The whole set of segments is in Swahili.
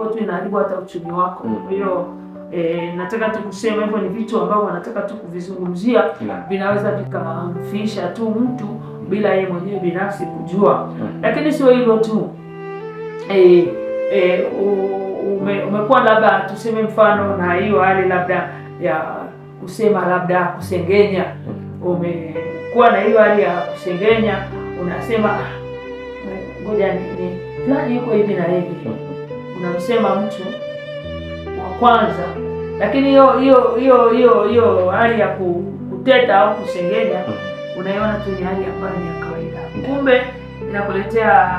tu inaharibu hata uchumi wako. Kwa hiyo nataka tu kusema hivyo ni vitu ambavyo nataka tu kuvizungumzia, vinaweza vikamfisha tu mtu bila yeye mwenyewe binafsi kujua. Lakini sio hilo tu, umekuwa labda tuseme mfano na hiyo hali labda ya kusema labda kusengenya, umekuwa na hiyo hali ya kusengenya, unasema ngoja ni fulani yuko hivi na hivi, unamsema mtu wa kwanza, lakini hiyo hali ya kuteta au kusengenya unaiona tu ni hali ambayo ni ya kawaida, kumbe inakuletea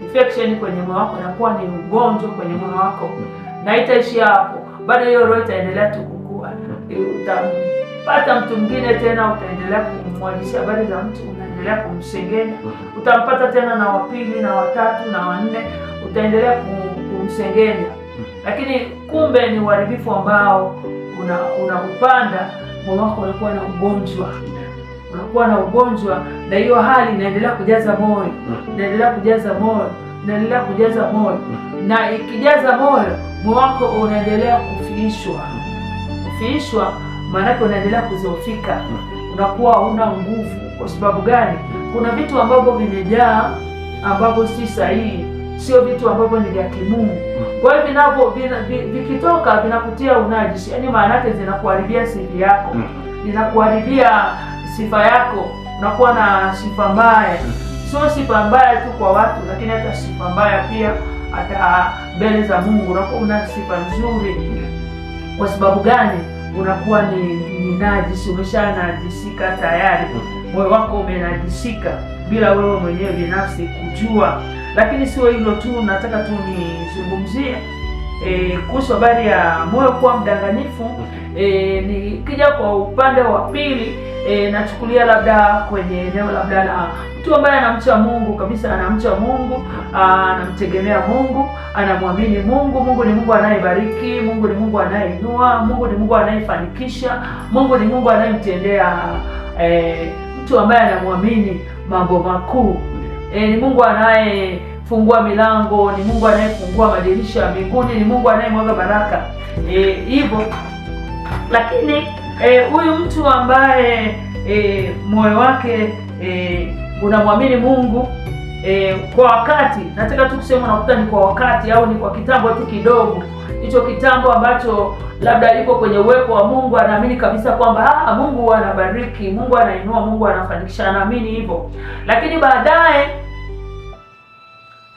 infection kwenye moyo wako, inakuwa ni ugonjwa kwenye moyo wako, na itaishi hapo. Bado hiyo roho itaendelea tu kukua, utampata mtu mwingine tena, utaendelea kumwadisha habari za mtu, unaendelea kumsengenya, utampata tena na wa pili na watatu na wanne, utaendelea kumsengenya, lakini kumbe ni uharibifu ambao unaupanda moyo wako, unakuwa na ugonjwa, unakuwa na ugonjwa, na hiyo hali inaendelea kujaza moyo, inaendelea kujaza moyo, inaendelea kujaza moyo, na ikijaza moyo wako unaendelea kufiishwa, maana yake unaendelea kuzofika, unakuwa huna nguvu. Kwa sababu gani? Kuna vitu ambavyo vimejaa ambavyo si sahihi, sio vitu ambavyo ni vya kimungu. Kwa hiyo vikitoka vinakutia unajisi, yaani maana yake zinakuharibia sifa yako, zinakuharibia sifa yako, unakuwa na sifa mbaya. Sio sifa mbaya tu kwa watu, lakini hata sifa mbaya pia hata mbele za Mungu. Unakuwa una sifa nzuri. Kwa sababu gani? Unakuwa ni najisi, umeshanajisika tayari, moyo wako umenajisika bila wewe mwenyewe binafsi kujua. Lakini sio hilo tu, nataka tu nizungumzie kuhusu habari ya moyo kuwa mdanganyifu. Nikija kwa upande wa pili, nachukulia labda kwenye eneo labda la mtu ambaye anamcha Mungu kabisa, anamcha Mungu, anamtegemea Mungu, anamwamini Mungu. Mungu ni Mungu anayebariki, Mungu ni Mungu anayeinua, Mungu ni Mungu anayefanikisha, Mungu ni Mungu anayemtendea mtu ambaye anamwamini mambo makuu. Ni Mungu anayefungua milango, ni Mungu anayefungua madirisha ya mbinguni, ni Mungu anayemwaga baraka. Hivyo lakini huyu mtu ambaye moyo wake unamwamini Mungu kwa wakati, nataka tu kusema unakuta ni kwa wakati au ni kwa kitambo tu kidogo, hicho kitambo ambacho labda yuko kwenye uwepo wa Mungu, anaamini kabisa kwamba Mungu anabariki, Mungu anainua, Mungu anafanikisha, anaamini hivyo. Lakini baadaye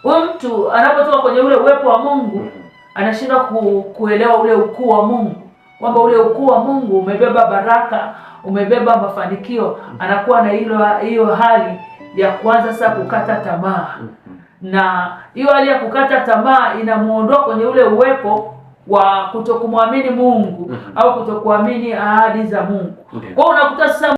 huyu mtu anapotoka kwenye ule uwepo wa Mungu, anashindwa kuelewa ule ukuu wa Mungu, kwamba ule ukuu wa Mungu umebeba baraka, umebeba mafanikio. Anakuwa na hiyo hali ya kuanza sasa kukata tamaa, na hiyo hali ya kukata tamaa inamuondoa kwenye ule uwepo wa kutokumwamini Mungu au kutokuamini ahadi za Mungu. Kwa hiyo unakuta sasa